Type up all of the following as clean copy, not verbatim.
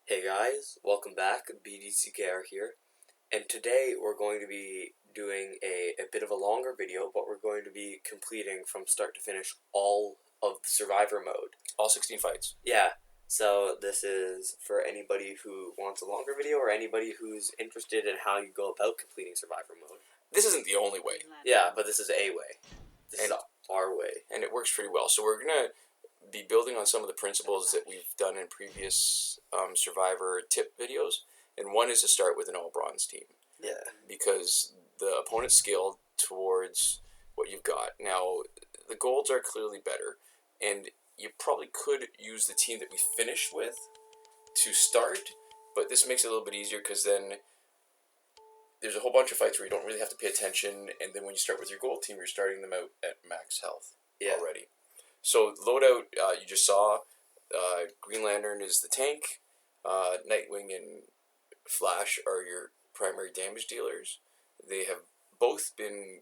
Hey guys, welcome back. BDCKR here, and today we're going to be doing a bit of a longer video, but we're going to be completing from start to finish all of the Survivor mode. All 16 fights. Yeah, so this is for anybody who wants a longer video or anybody who's interested in how you go about completing Survivor mode. This isn't the only way. Yeah, but this is a way. This is And- our way. And it works pretty well. So we're going to be building on some of the principles that we've done in previous Survivor tip videos. And one is to start with an all-bronze team. Yeah. Because the opponent's scaled towards what you've got. Now, the golds are clearly better. And you probably could use the team that we finished with to start. But this makes it a little bit easier because then there's a whole bunch of fights where you don't really have to pay attention, and then when you start with your gold team, you're starting them out at max health already. So loadout, you just saw, Green Lantern is the tank, Nightwing and Flash are your primary damage dealers. They have both been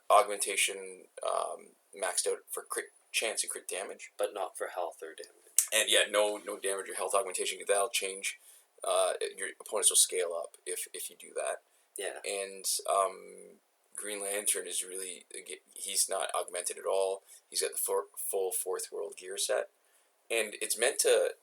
augmentation maxed out for crit chance and crit damage. But not for health or damage. And yeah, no damage or health augmentation, that'll change. Your opponents will scale up if you do that. Yeah. And Green Lantern is really, he's not augmented at all. He's got the full Fourth World gear set. And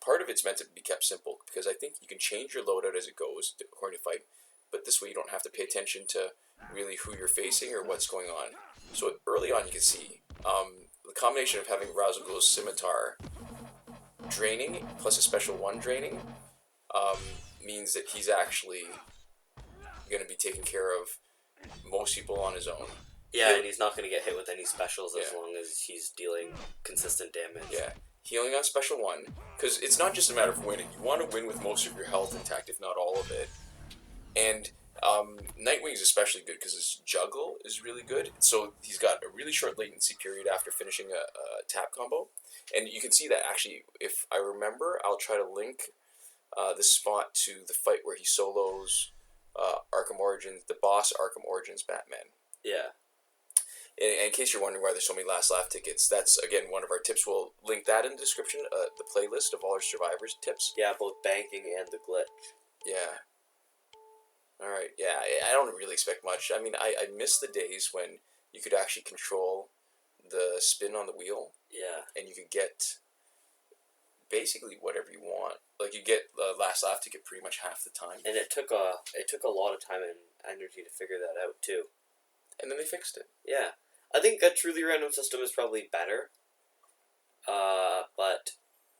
part of it's meant to be kept simple, because I think you can change your loadout as it goes according to fight, but this way you don't have to pay attention to really who you're facing or what's going on. So early on you can see the combination of having Ra's al Ghul's Scimitar draining plus a special 1 draining means that he's actually going to be taking care of most people on his own. Yeah, and he's not going to get hit with any specials as long as he's dealing consistent damage. Yeah, healing on special 1, because it's not just a matter of winning. You want to win with most of your health intact, if not all of it. And Nightwing is especially good because his juggle is really good. So he's got a really short latency period after finishing a tap combo. And you can see that actually, if I remember, I'll try to link this spot to the fight where he solos Arkham Origins, the boss Arkham Origins Batman. Yeah. In case you're wondering why there's so many last laugh tickets, that's again one of our tips. We'll link that in the description, the playlist of all our Survivors tips. Yeah, both banking and the glitch. Yeah. Alright, yeah, I don't really expect much. I mean, I miss the days when you could actually control the spin on the wheel. Yeah. And you could get basically whatever you want. Like, you get the last laugh ticket pretty much half the time. And it took a lot of time and energy to figure that out, too. And then they fixed it. Yeah. I think a truly random system is probably better. But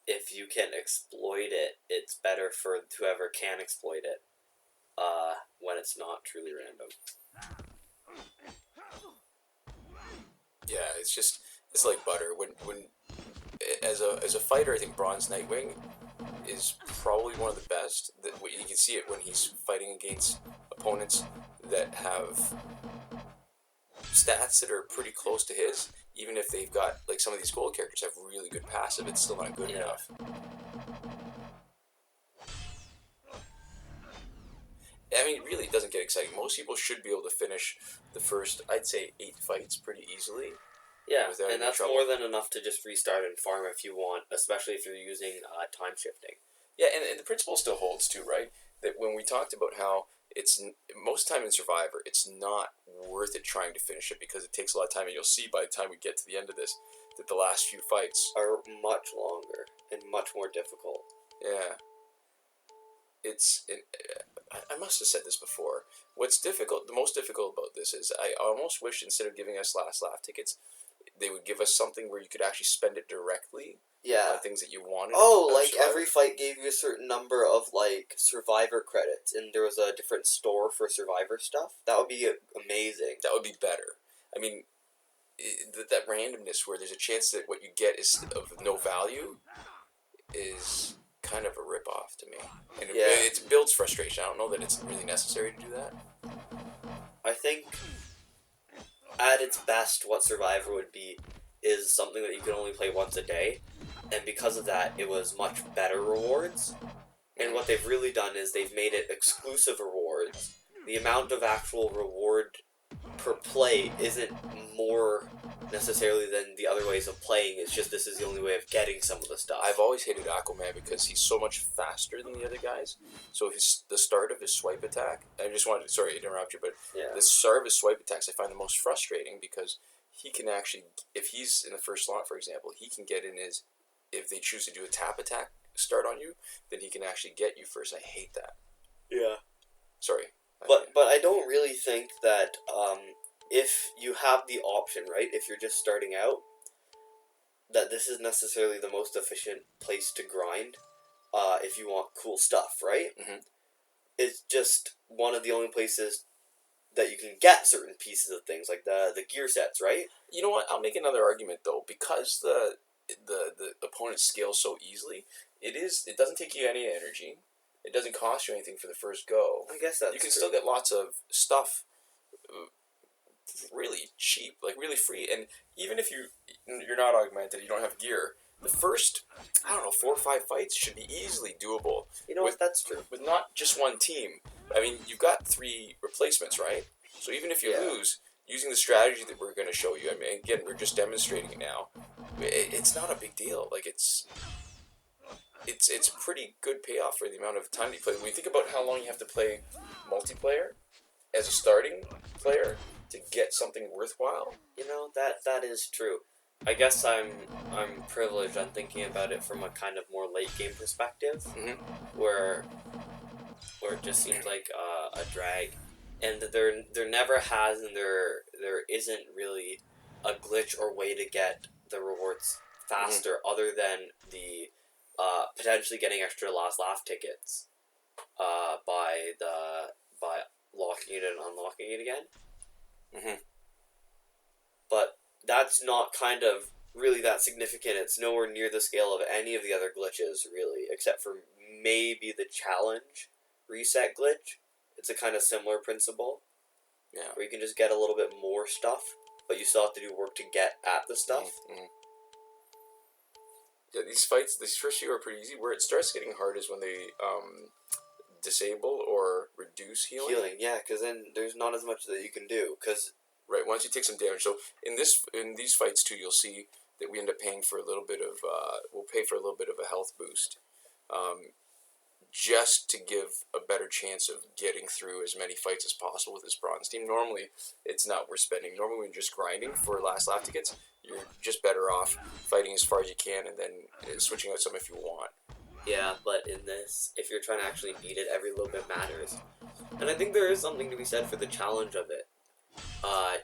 if you can exploit it, it's better for whoever can exploit it. When it's not truly random. Yeah, it's like butter. When as a fighter, I think Bronze Nightwing is probably one of the best. You can see it when he's fighting against opponents that have stats that are pretty close to his. Even if they've got, like, some of these gold characters have really good passive, it's still not good enough. I mean, it really doesn't get exciting. Most people should be able to finish the first, I'd say, 8 fights pretty easily. Yeah, and that's more than enough to just restart and farm if you want, especially if you're using time shifting. Yeah, and the principle still holds too, right? That when we talked about how it's, most time in Survivor, it's not worth it trying to finish it because it takes a lot of time, and you'll see by the time we get to the end of this that the last few fights are much longer and much more difficult. Yeah. I must have said this before. What's difficult, the most difficult about this is I almost wish instead of giving us last laugh tickets, they would give us something where you could actually spend it directly. Yeah. Things that you wanted. Oh, like every fight gave you a certain number of, like, Survivor credits, and there was a different store for Survivor stuff. That would be amazing. That would be better. I mean, that randomness where there's a chance that what you get is of no value is kind of a rip-off to me. And it builds frustration. I don't know that it's really necessary to do that. I think at its best what Survivor would be is something that you can only play once a day, and because of that it was much better rewards. And what they've really done is they've made it exclusive rewards. The amount of actual reward per play isn't more necessarily than the other ways of playing. It's just this is the only way of getting some of the stuff. I've always hated Aquaman because he's so much faster than the other guys. So the start of his swipe attack, I just wanted to, sorry to interrupt you, but yeah. the start of his swipe attacks I find the most frustrating because he can actually, if he's in the first slot, for example, he can get in his, if they choose to do a tap attack start on you, then he can actually get you first. I hate that. Yeah. Sorry. But I don't really think that if you have the option, right, if you're just starting out, that this is necessarily the most efficient place to grind if you want cool stuff, right? Mm-hmm. It's just one of the only places that you can get certain pieces of things, like the gear sets, right? You know what? I'll make another argument, though. Because the opponent scales so easily, it doesn't take you any energy. It doesn't cost you anything for the first go. I guess that's You can true. still get lots of stuff really cheap, like really free. And even if you're not augmented, you don't have gear, the first, I don't know, 4 or 5 fights should be easily doable. You know what? That's true. With not just one team. I mean, you've got 3 replacements, right? So even if you lose, using the strategy that we're going to show you, I mean, again, we're just demonstrating it now. It's not a big deal. Like it's a pretty good payoff for the amount of time you play. When you think about how long you have to play multiplayer as a starting player to get something worthwhile, You know, that is true. I guess I'm privileged. I'm thinking about it from a kind of more late game perspective, where it just seems like a drag, and there never has and there isn't really a glitch or way to get the rewards faster other than the potentially getting extra last laugh tickets by locking it and unlocking it again. But that's not kind of really that significant. It's nowhere near the scale of any of the other glitches, really, except for maybe the challenge reset glitch. It's a kind of similar principle. Yeah. Where you can just get a little bit more stuff, but you still have to do work to get at the stuff. Yeah, these first few are pretty easy. Where it starts getting hard is when they disable or reduce healing. Yeah, because then there's not as much that you can do. Cause right, once you take some damage. So in these fights too, you'll see that we end up paying for a little bit of we'll pay for a little bit of a health boost, just to give a better chance of getting through as many fights as possible with this bronze team. Normally, it's not worth spending. Normally, when you're just grinding for last laugh tickets, you're just better off fighting as far as you can and then switching out some if you want. Yeah, but in this, if you're trying to actually beat it, every little bit matters. And I think there is something to be said for the challenge of it.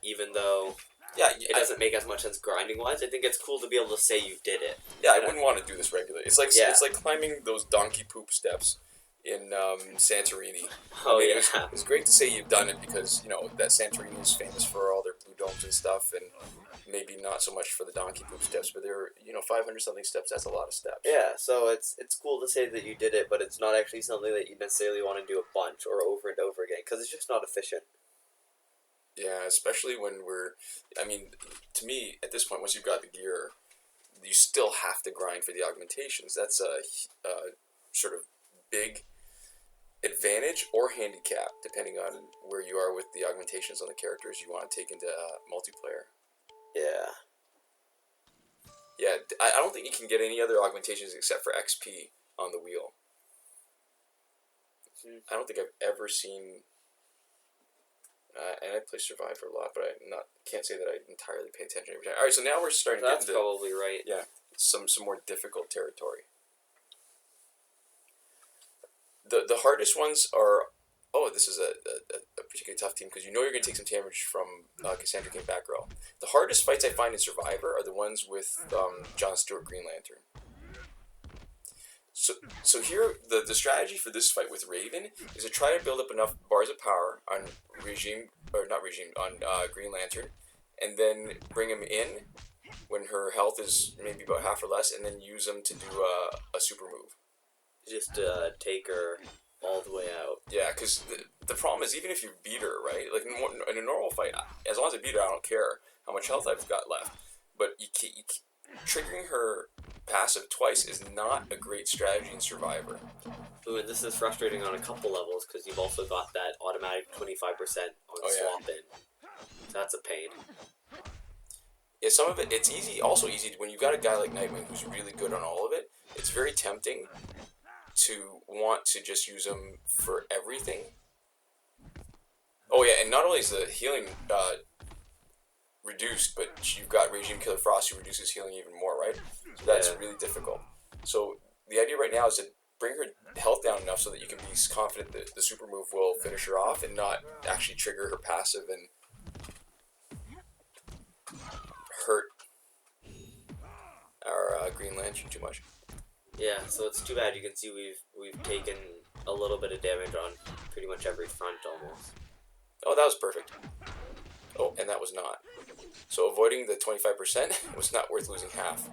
Even though it doesn't make as much sense grinding-wise, I think it's cool to be able to say you did it. Yeah, I wouldn't want to do this regularly. It's like climbing those donkey poop steps in Santorini. Oh, I mean, it's great to say you've done it because, you know, that Santorini is famous for all their blue domes and stuff, and maybe not so much for the donkey poop steps, but there are, 500-something steps, that's a lot of steps. Yeah, so it's cool to say that you did it, but it's not actually something that you necessarily want to do a bunch or over and over again, because it's just not efficient. Yeah, especially when to me, at this point, once you've got the gear, you still have to grind for the augmentations. That's a sort of big advantage or handicap, depending on where you are with the augmentations on the characters you want to take into multiplayer. Yeah. Yeah, I don't think you can get any other augmentations except for XP on the wheel. I don't think I've ever seen... and I play Survivor a lot, but can't say that I entirely pay attention every time. All right, so now we're starting to get into... That's probably right. Yeah, some more difficult territory. The hardest ones are... Oh, this is a particularly tough team because you're going to take some damage from Cassandra Cain back row. The hardest fights I find in Survivor are the ones with Jon Stewart Green Lantern. So here, the strategy for this fight with Raven is to try to build up enough bars of power on Green Lantern, and then bring him in when her health is maybe about half or less, and then use them to do a super move. Just take her all the way out. Yeah, because the problem is, even if you beat her, right? Like in a normal fight, as long as I beat her, I don't care how much health I've got left. But triggering her passive twice is not a great strategy in Survivor. Ooh, and this is frustrating on a couple levels because you've also got that automatic 25% on swap in. So that's a pain. Yeah, some of it, it's easy, also easy when you've got a guy like Nightwing who's really good on all of it. It's very tempting to want to just use him for everything. Oh yeah, and not only is the healing reduced, but you've got Regime Killer Frost who reduces healing even more, right? So that's really difficult. So the idea right now is to bring her health down enough so that you can be confident that the super move will finish her off and not actually trigger her passive and hurt our Green Lantern too much. Yeah, so it's too bad. You can see we've taken a little bit of damage on pretty much every front almost. Oh, that was perfect. Oh, and that was not. So avoiding the 25% was not worth losing half.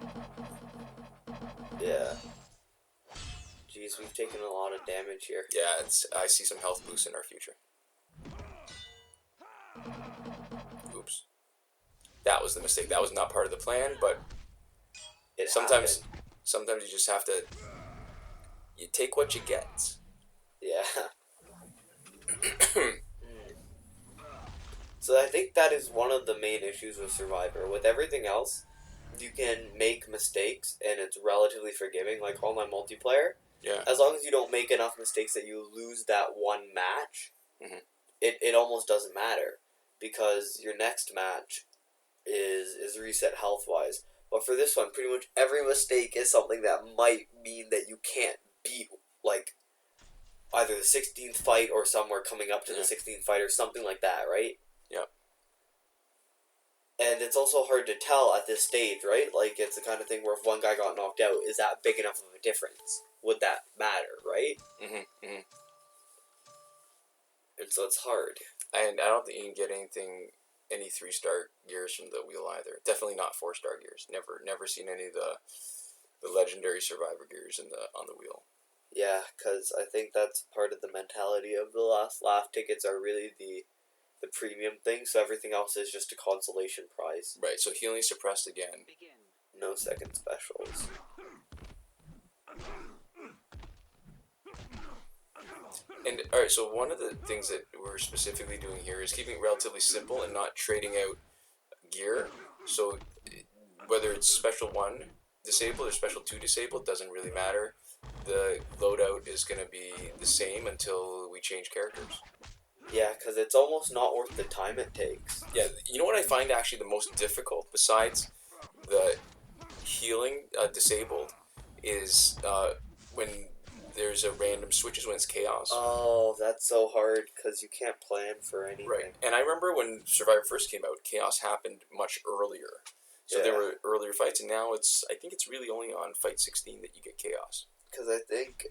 Yeah. Jeez, we've taken a lot of damage here. Yeah, I see some health boosts in our future. Oops. That was the mistake. That was not part of the plan, but sometimes you just have to... You take what you get. Yeah. So I think that is one of the main issues with Survivor. With everything else, you can make mistakes and it's relatively forgiving, like online multiplayer. Yeah. As long as you don't make enough mistakes that you lose that one match, it almost doesn't matter. Because your next match is reset health-wise. But for this one, pretty much every mistake is something that might mean that you can't beat, like, either the 16th fight or somewhere coming up to the 16th fight or something like that, right? Yep. And it's also hard to tell at this stage, right? Like, it's the kind of thing where if one guy got knocked out, is that big enough of a difference? Would that matter, right? And so it's hard. And I don't think you can get any 3-star gears from the wheel either. Definitely not 4-star gears. Never seen any of the legendary Survivor gears on the wheel. Yeah, because I think that's part of the mentality of the last laugh tickets are really the premium thing, so everything else is just a consolation prize. Right, so healing suppressed again. No second specials. And, alright, so one of the things that we're specifically doing here is keeping it relatively simple and not trading out gear. So, whether it's Special 1 disabled or Special 2 disabled, doesn't really matter. The loadout is going to be the same until we change characters. Yeah, because it's almost not worth the time it takes. Yeah, you know what I find actually the most difficult, besides the healing disabled, is when there's a random switches when it's chaos. Oh, that's so hard because you can't plan for anything. Right, and I remember when Survivor first came out, chaos happened much earlier. So there were earlier fights, and now I think it's really only on Fight 16 that you get chaos. Because I think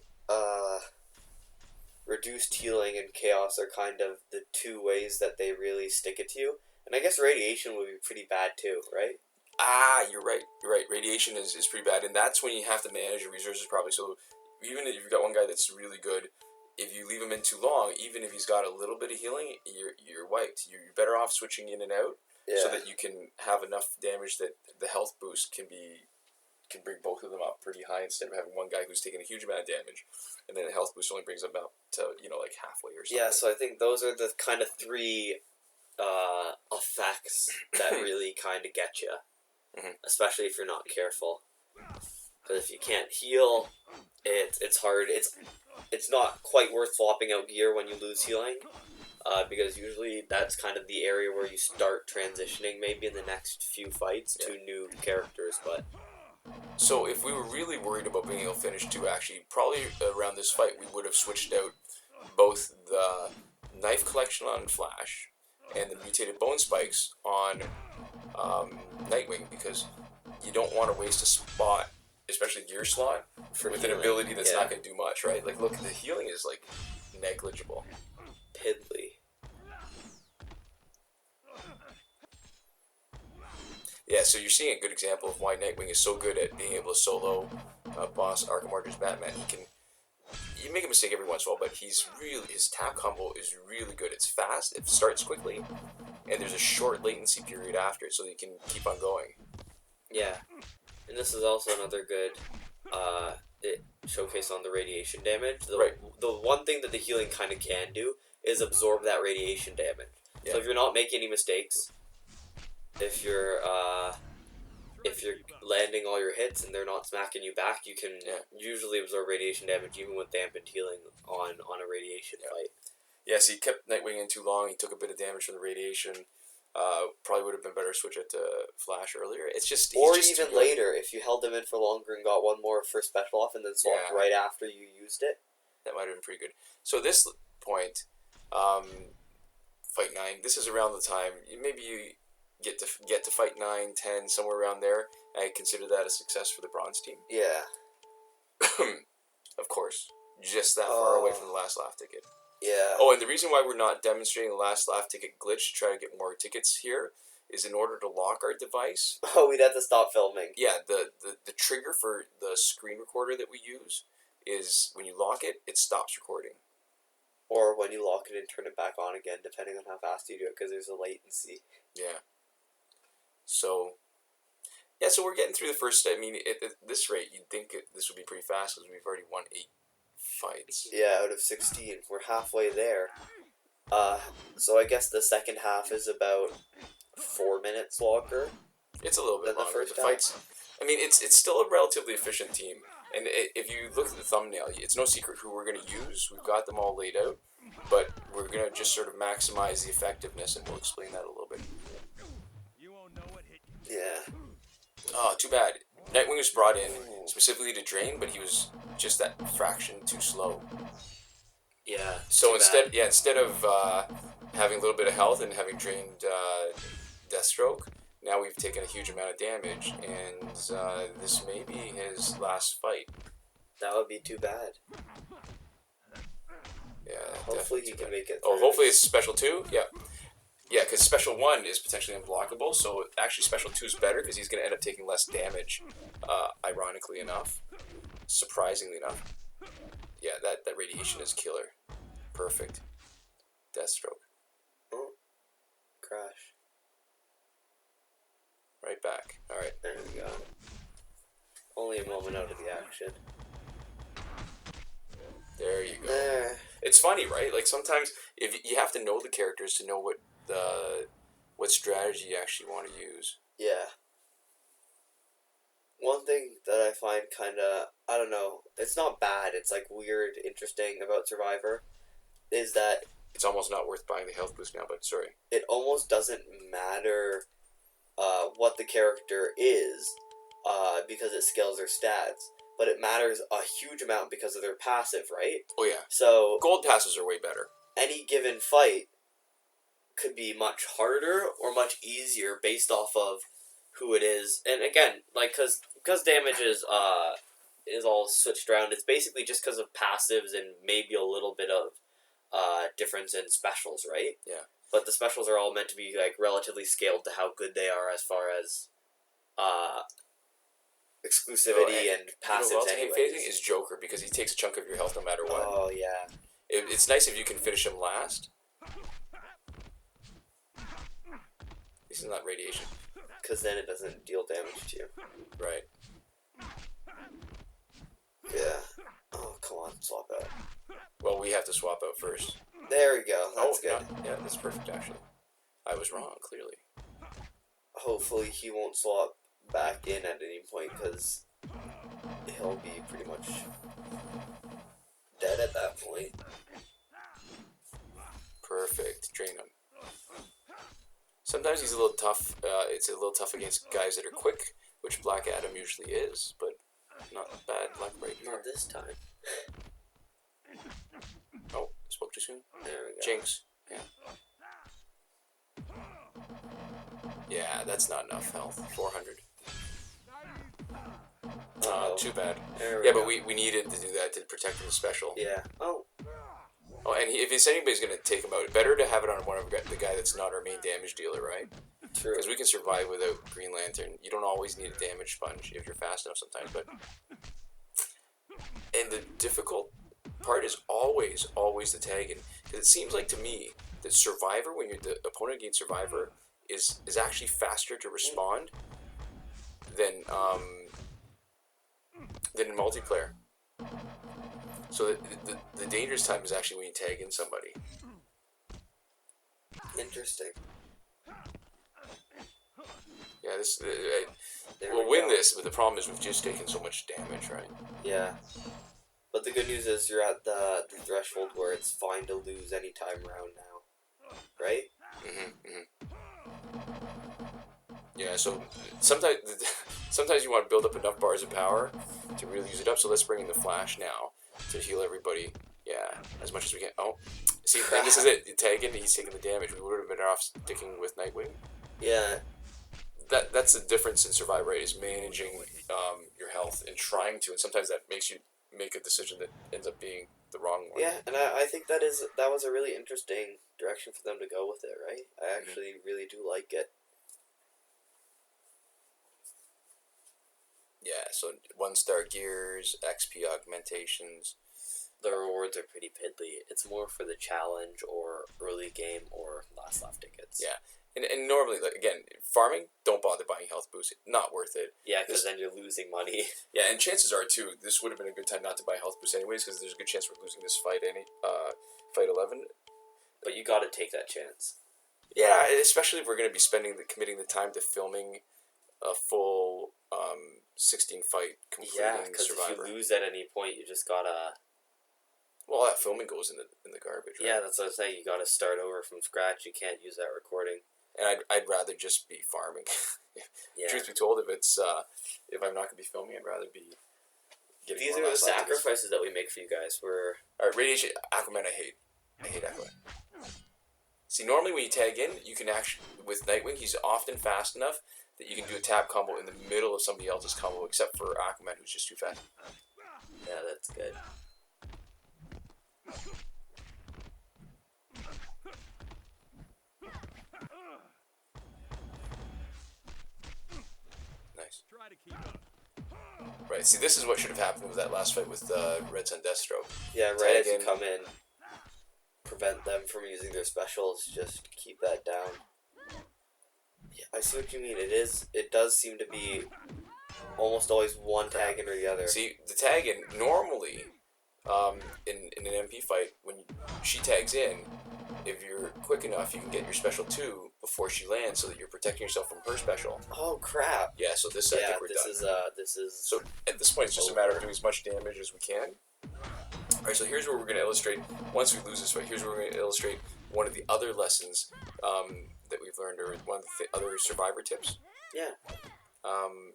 reduced healing and chaos are kind of the two ways that they really stick it to you. And I guess radiation would be pretty bad too, right? Ah, you're right. Radiation is pretty bad, and that's when you have to manage your resources properly. So even if you've got one guy that's really good, if you leave him in too long, even if he's got a little bit of healing, you're wiped. You're better off switching in and out so that you can have enough damage that the health boost can bring both of them up pretty high instead of having one guy who's taking a huge amount of damage, and then the health boost only brings them up to like halfway or something. Yeah, so I think those are the kind of three effects that really kind of get you, especially if you're not careful. Because if you can't heal, it's hard. It's not quite worth swapping out gear when you lose healing, because usually that's kind of the area where you start transitioning maybe in the next few fights to new characters. But so if we were really worried about being able to finish 2, actually, probably around this fight we would have switched out both the knife collection on Flash and the mutated bone spikes on Nightwing, because you don't want to waste a spot, especially gear slot, with healing. An ability that's not going to do much, right? Like, look, the healing is, like, negligible. Piddly. Yeah, so you're seeing a good example of why Nightwing is so good at being able to solo boss Arkham Origins Batman. You make a mistake every once in a while, but his tap combo is really good. It's fast, it starts quickly, and there's a short latency period after it, so that you can keep on going. Yeah, and this is also another good showcase on the radiation damage. The one thing that the healing kind of can do is absorb that radiation damage. Yeah. So if you're not making any mistakes, if you're if you're landing all your hits and they're not smacking you back, you can usually absorb radiation damage even with dampened healing on a radiation fight. Yeah, so he kept Nightwing in too long. He took a bit of damage from the radiation. Probably would have been better to switch it to Flash earlier. It's just or even later if you held him in for longer and got one more first special off and then swapped right after you used it. That might have been pretty good. So at this point, Fight 9. This is around the time maybe you get to Fight 9, 10, somewhere around there. I consider that a success for the Bronze team. Yeah. Of course, just that far away from the last laugh ticket. Yeah. Oh, and the reason why we're not demonstrating the last laugh ticket glitch to try to get more tickets here is in order to lock our device. Oh, we'd have to stop filming. Yeah, the trigger for the screen recorder that we use is when you lock it, it stops recording. Or when you lock it and turn it back on again, depending on how fast you do it, because there's a latency. Yeah. So we're getting through the first. I mean, at this rate, you'd think this would be pretty fast because we've already won 8 fights. Yeah, out of 16. We're halfway there. So I guess the second half is about 4 minutes longer. It's a little bit than longer. The first fights. I mean, it's still a relatively efficient team. And if you look at the thumbnail, it's no secret who we're going to use. We've got them all laid out. But we're going to just sort of maximize the effectiveness, and we'll explain that a little bit. Yeah. Oh, too bad. Nightwing was brought in specifically to drain, but he was just that fraction too slow. Yeah. So instead of having a little bit of health and having drained Deathstroke, now we've taken a huge amount of damage, and this may be his last fight. That would be too bad. Yeah. Hopefully he can make it through. Oh, hopefully it's Special 2? Yeah. Yeah, because Special 1 is potentially unblockable, so actually Special 2 is better because he's going to end up taking less damage, ironically enough. Surprisingly enough. Yeah, that radiation is killer. Perfect. Deathstroke. Oh. Crash. Right back. Alright. There we go. Only a moment out of the action. There you go. There. It's funny, right? Like sometimes if you have to know the characters to know what strategy you actually want to use. Yeah. One thing that I find kind of, I don't know, it's not bad, it's like weird, interesting about Survivor, is that it's almost not worth buying the health boost now, but sorry. It almost doesn't matter what the character is because it scales their stats, but it matters a huge amount because of their passive, right? Oh yeah. So gold passes are way better. Any given fight could be much harder or much easier based off of who it is. And again, like because damage is all switched around, it's basically just because of passives and maybe a little bit of difference in specials, right? Yeah. But the specials are all meant to be like relatively scaled to how good they are as far as exclusivity and passives. Phasing is Joker because he takes a chunk of your health no matter what. Oh yeah. It's nice if you can finish him last. This is not radiation. Because then it doesn't deal damage to you. Right. Yeah. Oh, come on, swap out. Well, we have to swap out first. There we go. That's good. Yeah, that's perfect, actually. I was wrong, clearly. Hopefully he won't swap back in at any point, because he'll be pretty much dead at that point. Perfect. Drain him. Sometimes he's a little tough. It's a little tough against guys that are quick, which Black Adam usually is, but not bad luck right here. Not this time. Oh, spoke too soon. There we go. Jinx. Yeah. Yeah, that's not enough health. 400. Too bad. There we go. But we needed to do that to protect him special. Yeah. Oh, and if anybody's going to take him out, better to have it on one of the guy that's not our main damage dealer, right? True. Because we can survive without Green Lantern. You don't always need a damage sponge if you're fast enough sometimes, but... And the difficult part is always the tagging. Because it seems like to me that Survivor, when you're the opponent against Survivor, is actually faster to respond than in multiplayer. So the dangerous time is actually when you tag in somebody. Interesting. Yeah, There we'll we win go. this, but the problem is we've just taken so much damage, right? Yeah. But the good news is you're at the threshold where it's fine to lose any time round now. Right? Yeah, so sometimes sometimes you want to build up enough bars of power to really use it up. So let's bring in the Flash now to heal everybody. Yeah, as much as we can. Oh, see, and this is it. You tag in, he's taking the damage. We would have been off sticking with Nightwing. Yeah. That's the difference in Survivor, right? Is managing your health and trying to, and sometimes that makes you make a decision that ends up being the wrong one. Yeah, and I think that was a really interesting direction for them to go with it, right? I actually really do like it. Yeah, so 1-star gears, XP augmentations. The rewards are pretty piddly. It's more for the challenge or early game or last lap tickets. Yeah, and normally, like, again, farming, don't bother buying health boost. Not worth it. Yeah, because then you're losing money. Yeah, and chances are too, this would have been a good time not to buy health boost anyways, because there's a good chance we're losing this fight. Fight 11. But you got to take that chance. Yeah, especially if we're going to be committing the time to filming a full 16 fight completing Yeah, because if Survivor. you lose at any point, you just gotta. Well, that filming goes in the garbage. Right? Yeah, that's what I'm saying. You gotta start over from scratch. You can't use that recording. And I'd rather just be farming. Yeah. Truth be told, if I'm not going to be filming, I'd rather be getting These more are the last lap tickets. sacrifices that we make for you guys. We're Alright, Radiation, Aquaman, I hate Aquaman. See, normally when you tag in, you can actually, with Nightwing, he's often fast enough that you can do a tap combo in the middle of somebody else's combo, except for Aquaman, who's just too fast. yeah, that's good. Nice. Try to keep up. Right, see, this is what should have happened with that last fight with Red Sun Deathstroke. Yeah, right Tag as you in. come in, prevent them from using their specials. Just keep that down. Yeah, I see what you mean. It does seem to be almost always one tag in or the other. See, the tag in, normally, in an MP fight, when she tags in, if you're quick enough, you can get your special 2 before she lands so that you're protecting yourself from her special. Oh crap! Yeah, so this, I Yeah, think we're done. this is. So at this point, it's just a matter of doing as much damage as we can. Alright, so here's where we're going to illustrate, once we lose this fight, here's where we're going to illustrate one of the other lessons that we've learned, or one of the other Survivor tips. Yeah, Um,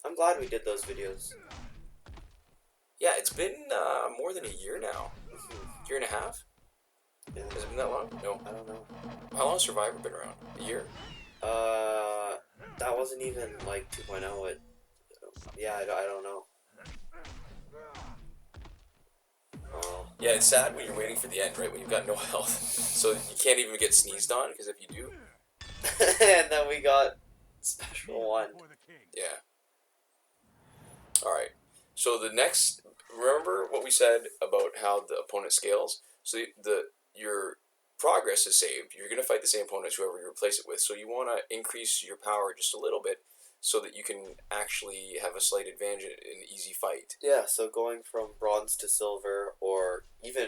I'm glad we did those videos. yeah, it's been more than a year now. Year and a half? Yeah, Has it been that long? No. I don't know. How long has Survivor been around? A year? That wasn't even like 2.0. Yeah, I don't know. Oh. Yeah, it's sad when you're waiting for the end, right? When you've got no health. So you can't even get sneezed on, because if you do, And then we got special one. For the king. yeah. Alright. So the next, remember what we said about how the opponent scales? So your progress is saved. You're going to fight the same opponent as whoever you replace it with. So you want to increase your power just a little bit so that you can actually have a slight advantage in an easy fight. Yeah, so going from bronze to silver, or even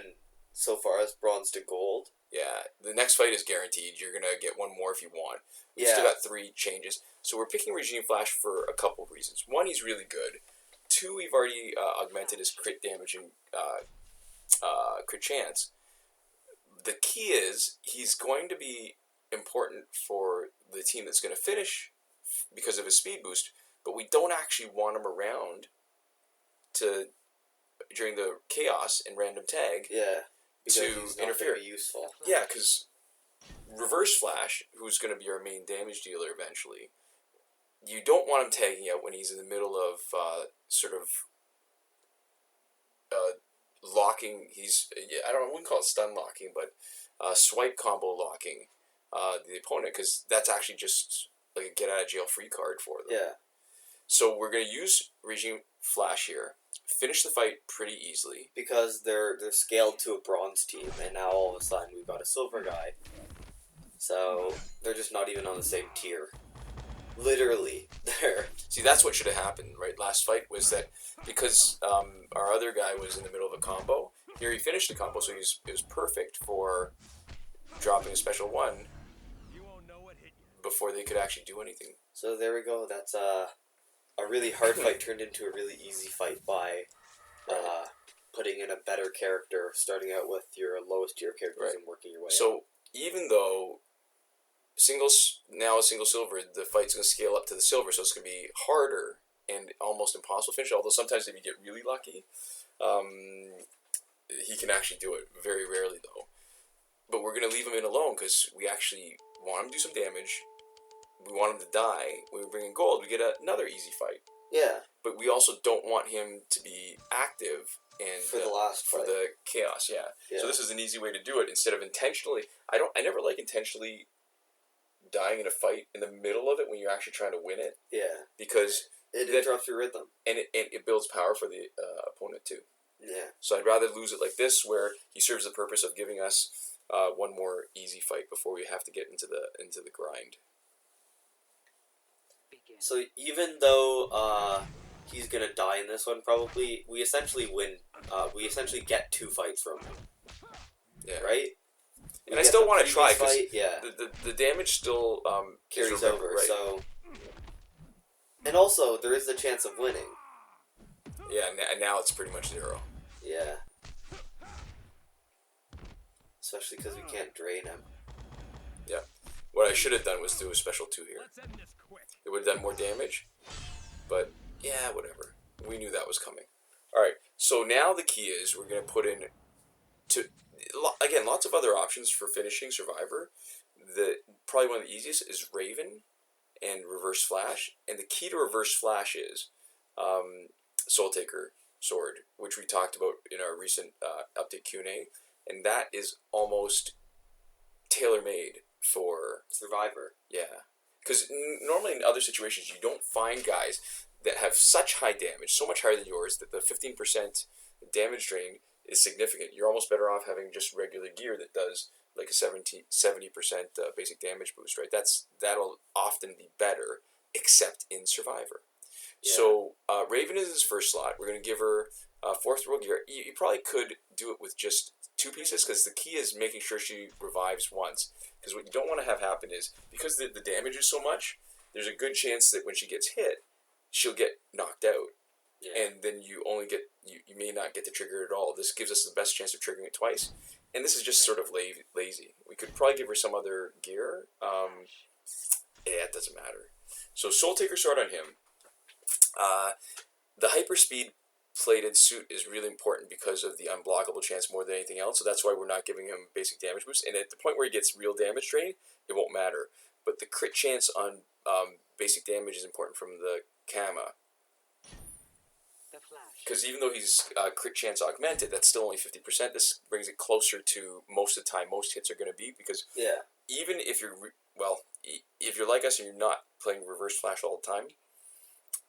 so far as bronze to gold. Yeah, the next fight is guaranteed. You're going to get one more if you want. We've Yeah. still got 3 changes. So we're picking Regime Flash for a couple of reasons. 1, he's really good. 2, we've already augmented his crit damage and crit chance. The key is he's going to be important for the team that's going to finish because of his speed boost, but we don't actually want him around during the chaos and random tag. Yeah, because To he's not interfere. very useful. Yeah, because Reverse Flash, who's going to be our main damage dealer eventually, you don't want him tagging out when he's in the middle of locking. I wouldn't call it stun locking, but swipe combo locking the opponent, because that's actually just like a get out of jail free card for them. Yeah. So we're going to use Regime Flash here, finish the fight pretty easily. Because they're scaled to a bronze team, and now all of a sudden we've got a silver guy. So they're just not even on the same tier. Literally, they're. See, that's what should have happened, right? Last fight was that because our other guy was in the middle of a combo. Here he finished the combo, so it was perfect for dropping a special 1 You won't know what hit you. before they could actually do anything. So there we go. That's a really hard fight turned into a really easy fight by Right. putting in a better character, starting out with your lowest tier characters Right. and working your way up. So even though now a single silver, the fight's going to scale up to the silver, so it's going to be harder and almost impossible to finish. Although sometimes if you get really lucky, he can actually do it. Very rarely though. But we're going to leave him in alone because we actually want him to do some damage. We want him to die. When we bring in gold, we get another easy fight. Yeah. But we also don't want him to be active and For the last for fight. the chaos. Yeah. So this is an easy way to do it instead of intentionally. I never like intentionally dying in a fight in the middle of it when you're actually trying to win it, Yeah. because It interrupts your rhythm. and it builds power for the opponent too. Yeah. So I'd rather lose it like this, where he serves the purpose of giving us one more easy fight before we have to get into the grind. So even though he's gonna die in this one, probably we essentially win. We essentially get 2 fights from him. Yeah. Right. And I still want to try because yeah, the damage still carries is over. right. So, and also there is the chance of winning. Yeah, and now it's pretty much 0. Yeah. Especially because we can't drain him. Yeah. What I should have done was do a special 2 here. It would have done more damage, but yeah, whatever. We knew that was coming. All right. So now the key is we're going to put in again lots of other options for finishing Survivor. Probably one of the easiest is Raven and Reverse Flash, and the key to Reverse Flash is Soul Taker Sword, which we talked about in our recent update Q&A, and that is almost tailor-made for Survivor. Yeah, because normally in other situations you don't find guys that have such high damage, so much higher than yours, that the 15% damage drain is significant. You're almost better off having just regular gear that does like a 70% basic damage boost, right? That'll often be better, except in Survivor. Yeah. So Raven is his first slot. We're going to give her 4th roll gear. You probably could do it with just 2 pieces, because the key is making sure she revives once. Because what you don't want to have happen is, because the damage is so much, there's a good chance that when she gets hit, she'll get knocked out. Yeah. And then you only get, you may not get to trigger it at all. This gives us the best chance of triggering it twice. And this is just sort of lazy. We could probably give her some other gear. Yeah, it doesn't matter. So Soul Taker Sword on him. The Hyperspeed plated suit is really important because of the unblockable chance more than anything else. So that's why we're not giving him basic damage boost. And at the point where he gets real damage drain, it won't matter. But the crit chance on basic damage is important from the Kama. Because even though he's crit chance augmented, that's still only 50%. This brings it closer to most of the time most hits are going to be, because even if you're if you're like us and you're not playing Reverse Flash all the time,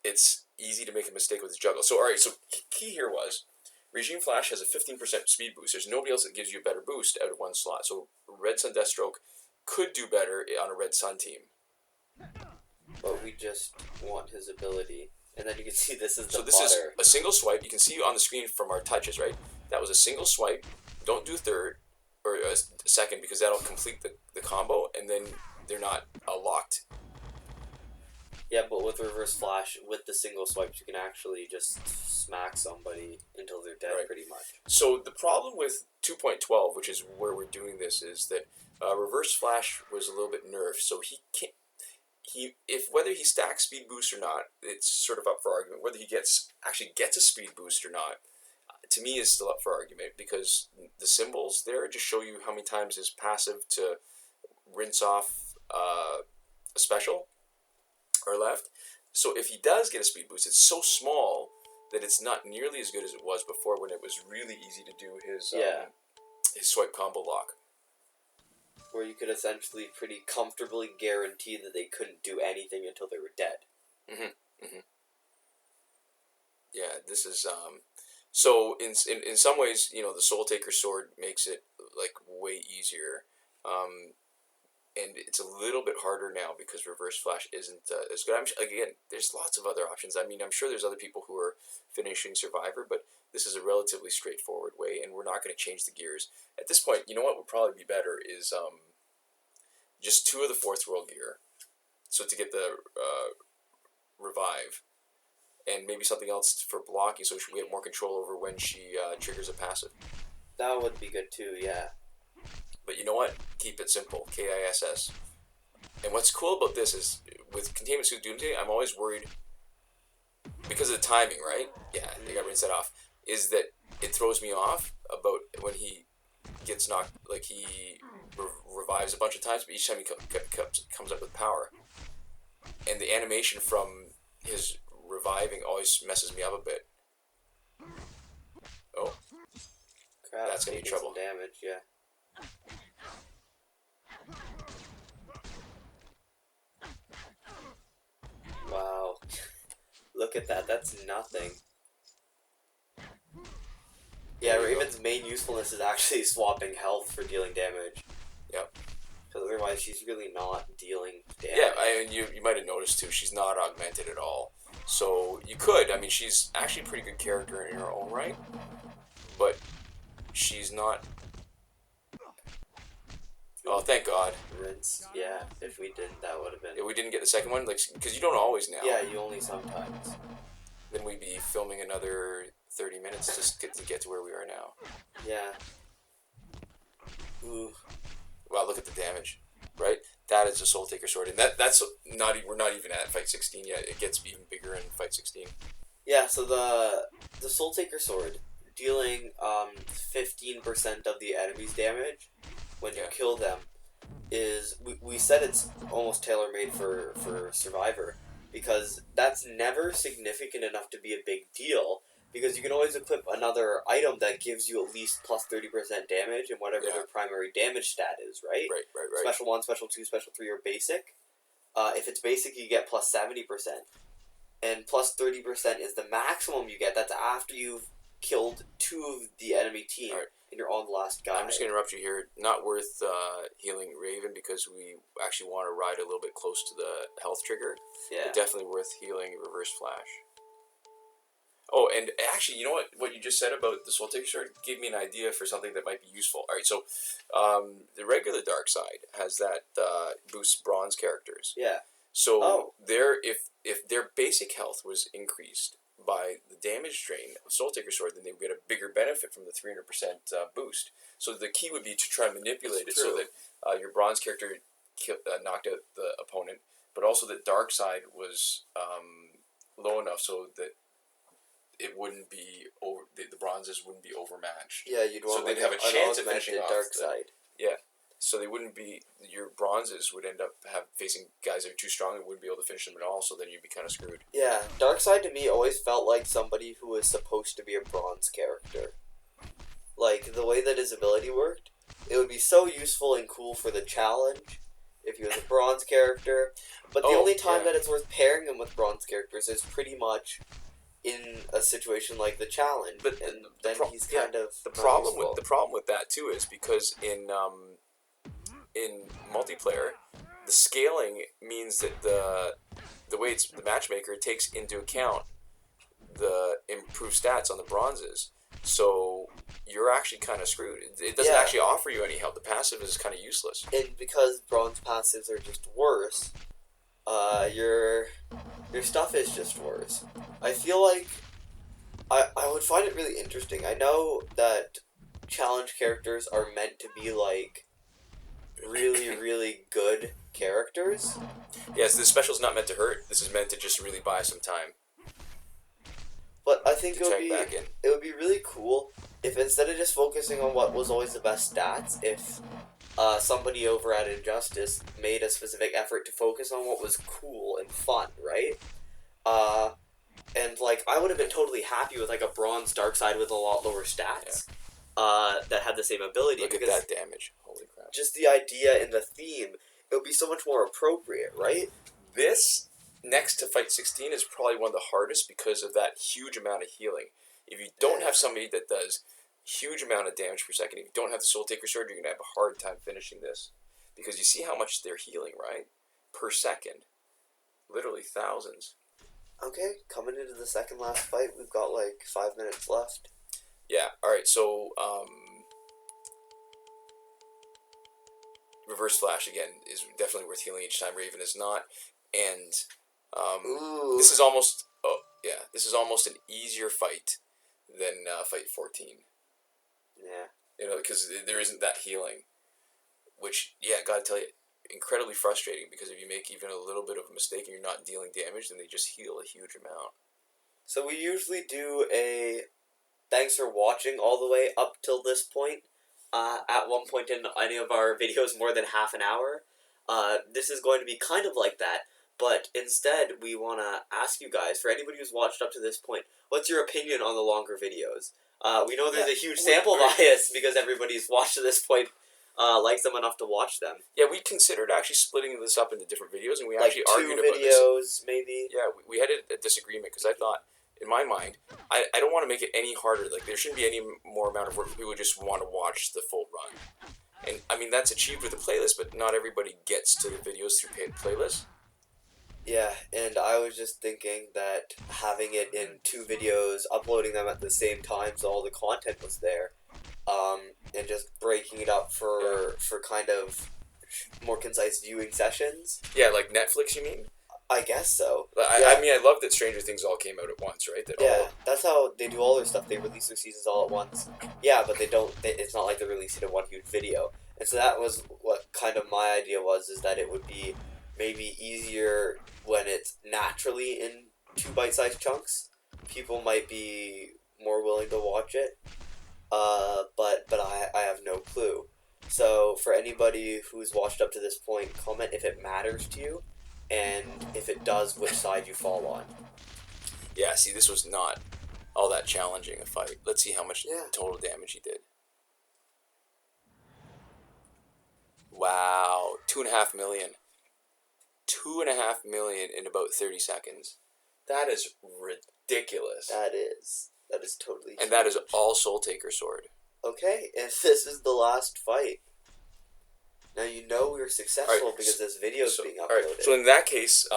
it's easy to make a mistake with his juggle. So alright, so key here was Regime Flash has a 15% speed boost. There's nobody else that gives you a better boost out of one slot. So Red Sun Deathstroke could do better on a Red Sun team. But we just want his ability. And then you can see this is the So this is a single swipe. You can see on the screen from our touches, right? That was a single swipe. Don't do third or a second, because that'll complete the combo, and then they're not locked. Yeah, but with Reverse Flash, with the single swipes, you can actually just smack somebody until they're dead, pretty much. So the problem with 2.12, which is where we're doing this, is that Reverse Flash was a little bit nerfed. So he can't. Whether he stacks speed boost or not, it's sort of up for argument. Whether he actually gets a speed boost or not, to me, is still up for argument, because the symbols there just show you how many times his passive to rinse off a special are left. So if he does get a speed boost, it's so small that it's not nearly as good as it was before, when it was really easy to do his swipe combo lock. Where you could essentially pretty comfortably guarantee that they couldn't do anything until they were dead. Yeah, this is so in some ways, the Soul Taker Sword makes it like way easier, and it's a little bit harder now because Reverse Flash isn't as good. Again, there's lots of other options. I mean, I'm sure there's other people who are finishing Survivor, but this is a relatively straightforward way, and we're not going to change the gears at this point. You know what would probably be better is just 2 of the 4th world gear, So to get the revive, and maybe something else for blocking, so we have more control over when she triggers a passive. That would be good too. Yeah. But you know what? Keep it simple. KISS. And what's cool about this is with Containment Suit Doomsday, I'm always worried because of the timing, right? Yeah, they got rinse that off. Is that it throws me off about when he gets knocked, like he revives a bunch of times, but each time he comes up with power. And the animation from his reviving always messes me up a bit. Oh. Crap, That's gonna be taking trouble. some damage, yeah. Wow. Look at that, that's nothing. Yeah, Raven's main usefulness is actually swapping health for dealing damage. Yep. Because otherwise she's really not dealing damage. Yeah, you might have noticed too, she's not augmented at all. So you could, I mean, she's actually a pretty good character in her own right, but she's not. Oh, thank God. Rinse, yeah, if we didn't, that would have been... If we didn't get the second one, like, because you don't always now. Yeah, you only sometimes. Then we'd be filming another 30 minutes just to get to where we are now. Yeah. Ooh. Wow, look at the damage, right? That is a Soul Taker sword, and that's not, we're not even at Fight 16 yet. It gets even bigger in Fight 16. Yeah, so the Soul Taker sword, dealing 15% of the enemy's damage when you kill them, is we said it's almost tailor-made for Survivor, because that's never significant enough to be a big deal, because you can always equip another item that gives you at least plus 30% damage and whatever their primary damage stat is, right? Right. Special 1, Special 2, Special 3 are basic. If it's basic, you get plus 70%. And plus 30% is the maximum you get. That's after you've killed 2 of the enemy team and you're on the last guy. I'm just going to interrupt you here. Not worth healing Raven because we actually want to ride a little bit close to the health trigger. Yeah. But definitely worth healing Reverse Flash. Oh, and actually, you know what you just said about the Soul Taker sword gave me an idea for something that might be useful. All right, so the regular Dark Side has that boosts bronze characters. Yeah. So if their basic health was increased by the damage drain of Soul Taker sword, then they would get a bigger benefit from the 300% boost. So the key would be to try and manipulate it so that your bronze character knocked out the opponent, but also that Dark Side was low enough so that it wouldn't be over. The bronzes wouldn't be overmatched. Yeah, you'd want so they'd have a chance of finishing off Dark Side. Yeah, so they wouldn't be. Your bronzes would end up facing guys that are too strong and wouldn't be able to finish them at all. So then you'd be kind of screwed. Yeah, Dark Side to me always felt like somebody who was supposed to be a bronze character. Like the way that his ability worked, it would be so useful and cool for the challenge if he was a bronze character. But the only time that it's worth pairing him with bronze characters is pretty much in a situation like the challenge, but and then he's kind of the problem with that too is because in multiplayer, the scaling means that the way the matchmaker takes into account the improved stats on the bronzes, so you're actually kind of screwed. It doesn't actually offer you any help. The passive is kind of useless, and because bronze passives are just worse, your stuff is just worse. I feel like I would find it really interesting. I know that challenge characters are meant to be like really, really good characters. Yes, this special is not meant to hurt. This is meant to just really buy some time. But I think it would be really cool if instead of just focusing on what was always the best stats, if somebody over at Injustice made a specific effort to focus on what was cool and fun, right? And like I would have been totally happy with like a bronze Dark Side with a lot lower stats, that had the same ability. Look at that damage! Holy crap! Just the idea and the theme, it would be so much more appropriate, right? This next to Fight 16 is probably one of the hardest because of that huge amount of healing. If you don't have somebody that does huge amount of damage per second, if you don't have the Soul Taker sword, you're gonna have a hard time finishing this because you see how much they're healing, right? Per second, literally thousands. Okay, coming into the second last fight, we've got like 5 minutes left. Yeah, alright, so, Reverse Flash, again, is definitely worth healing each time. Raven is not. and Ooh. this is almost this is almost an easier fight than fight 14. Yeah. You know, because there isn't that healing, which gotta tell you, incredibly frustrating. Because if you make even a little bit of a mistake and you're not dealing damage, then they just heal a huge amount. So we usually do a thanks for watching all the way up till this point. At one point in any of our videos, more than half an hour. This is going to be kind of like that, but instead we want to ask you guys, for anybody who's watched up to this point, what's your opinion on the longer videos? We know there's a huge sample bias because everybody's watched to this point, likes them enough to watch them. Yeah, we considered actually splitting this up into different videos, and we Like actually 2 argued about this. videos, maybe? Yeah, we had a disagreement because I thought, in my mind, I don't want to make it any harder. Like, there shouldn't be any more amount of work for people who just want to watch the full run. And, I mean, that's achieved with a playlist, but not everybody gets to the videos through paid playlists. Yeah, and I was just thinking that having it in 2 videos, uploading them at the same time so all the content was there, and just breaking it up for kind of more concise viewing sessions. Yeah, like Netflix, you mean? I guess so. I mean, I love that Stranger Things all came out at once, right? That's how they do all their stuff. They release their seasons all at once. Yeah, but they don't. It's not like they release it in one huge video. And so that was what kind of my idea was, is that it would be maybe easier when it's naturally in 2 bite-sized chunks. People might be more willing to watch it. But I have no clue. So for anybody who's watched up to this point, comment if it matters to you, and if it does, which side you fall on. Yeah, see, this was not all that challenging a fight. Let's see how much total damage he did. Wow, 2.5 million. 2.5 million in about 30 seconds. That is ridiculous. That is totally. And that is all Soul Taker Sword. Okay, and this is the last fight. Now you know we were successful because this video is being uploaded. Alright, so in that case,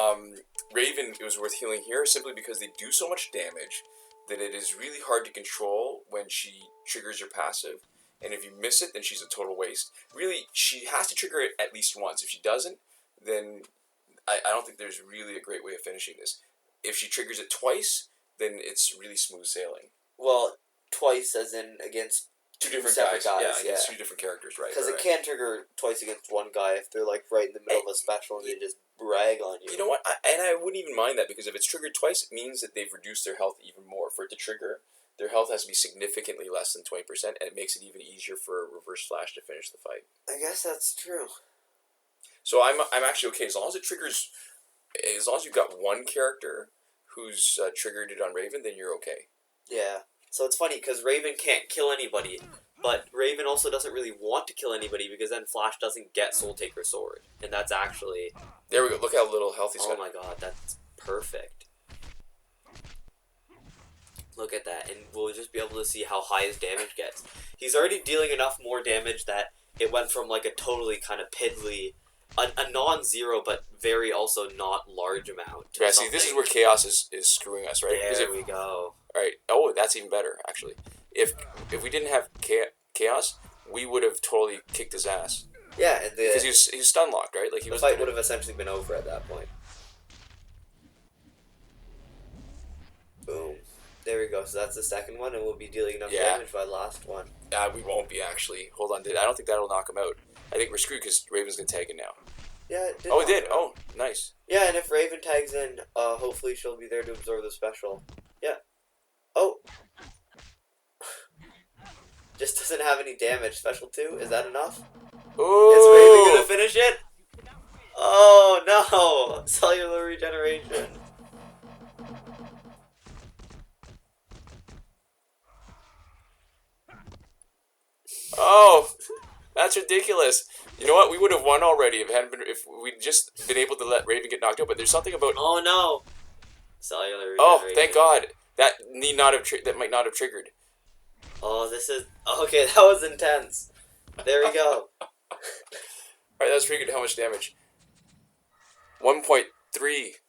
Raven, it was worth healing here simply because they do so much damage that it is really hard to control when she triggers her passive. And if you miss it, then she's a total waste. Really, she has to trigger it at least once. If she doesn't, then I don't think there's really a great way of finishing this. If she triggers it twice, then it's really smooth sailing. Well, twice as in against two different separate guys. Yeah, against 2 different characters, right? Because it can't trigger twice against one guy if they're like right in the middle of a special and they just brag on you. You know what? I wouldn't even mind that, because if it's triggered twice, it means that they've reduced their health even more. For it to trigger, their health has to be significantly less than 20%, and it makes it even easier for a Reverse Flash to finish the fight. I guess that's true. So I'm actually okay as long as it triggers. As long as you've got one character who's triggered it on Raven, then you're okay. Yeah. So it's funny because Raven can't kill anybody, but Raven also doesn't really want to kill anybody because then Flash doesn't get Soul Taker Sword, and that's actually. There we go. Look how little health he's got. Oh my god, that's perfect. Look at that, and we'll just be able to see how high his damage gets. He's already dealing enough more damage that it went from like a totally kind of piddly, a non-zero but very also not large amount. Yeah, see, this is where Chaos is screwing us, right? There we go. Alright, oh, that's even better, actually. If we didn't have Chaos, we would have totally kicked his ass. Yeah, and because he was stun locked, right? Like the fight would have essentially been over at that point. Boom. There we go. So that's the second one, and we'll be dealing enough damage by the last one. We won't be, actually. Hold on. I don't think that'll knock him out. I think we're screwed because Raven's going to tag in now. Yeah, it did. Oh, it did. Oh, nice. Yeah, and if Raven tags in, hopefully she'll be there to absorb the special. Yeah. Oh. Just doesn't have any damage. Special 2? Is that enough? Ooh. Is Raven going to finish it? Oh, no. Cellular regeneration. Oh, that's ridiculous. You know what? We would have won already if we'd just been able to let Raven get knocked out. But there's something about. Oh no! Cellular regeneration. Oh, thank God. That might not have triggered. Oh, this is okay. That was intense. There we go. All right, that was pretty good. How much damage? 1.3.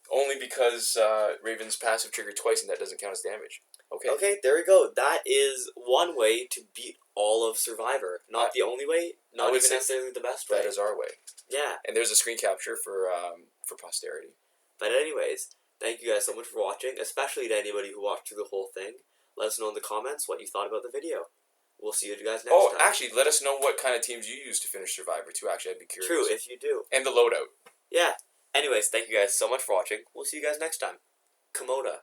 Only because Raven's passive triggered twice, and that doesn't count as damage. Okay. Okay, there we go. That is one way to beat all of Survivor. Not the only way, not even necessarily the best way. That is our way. Yeah. And there's a screen capture for posterity. But anyways, thank you guys so much for watching, especially to anybody who watched through the whole thing. Let us know in the comments what you thought about the video. We'll see you guys next time. Actually, let us know what kind of teams you use to finish Survivor too. Actually, I'd be curious. True, if you do. And the loadout. Yeah. Anyways, thank you guys so much for watching. We'll see you guys next time. Komoda.